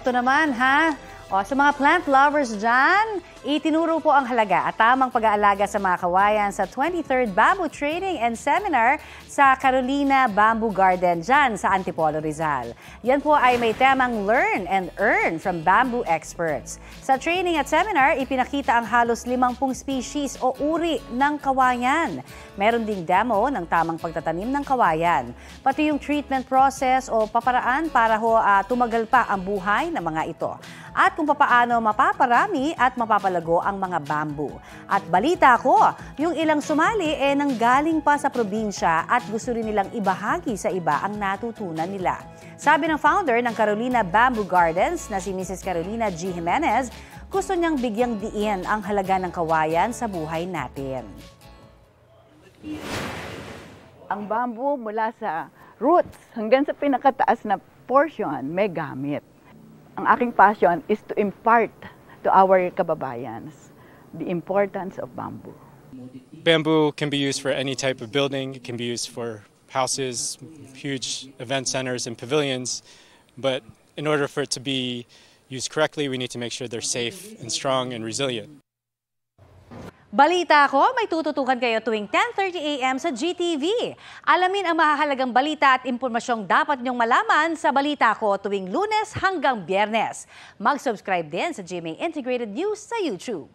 Ito naman ha, sa mga plant lovers dyan, itinuro po ang halaga at tamang pag-aalaga sa mga kawayan sa 23rd Bamboo Training and Seminar sa Carolina Bamboo Garden dyan sa Antipolo, Rizal. Yan po ay may temang Learn and Earn from Bamboo Experts. Sa training at seminar, ipinakita ang halos 50 species o uri ng kawayan. Meron ding demo ng tamang pagtatanim ng kawayan. Pati yung treatment process o paparaan para tumagal pa ang buhay ng mga ito. At kung papaano mapaparami at mapapalago ang mga bamboo. At balita ko, yung ilang sumali nanggaling pa sa probinsya at gusto rin nilang ibahagi sa iba ang natutunan nila. Sabi ng founder ng Carolina Bamboo Gardens na si Mrs. Carolina G. Jimenez, gusto niyang bigyang diin ang halaga ng kawayan sa buhay natin. Ang bamboo mula sa roots hanggang sa pinakataas na portion may gamit. Ang aking passion is to impart to our kababayans the importance of bamboo. Bamboo can be used for any type of building. It can be used for houses, huge event centers and pavilions. But in order for it to be used correctly, we need to make sure they're safe and strong and resilient. Balita ko, may tututukan kayo tuwing 10:30 a.m. sa GTV. Alamin ang mahahalagang balita at impormasyong dapat niyong malaman sa Balita Ko tuwing Lunes hanggang Biyernes. Mag-subscribe din sa GMA Integrated News sa YouTube.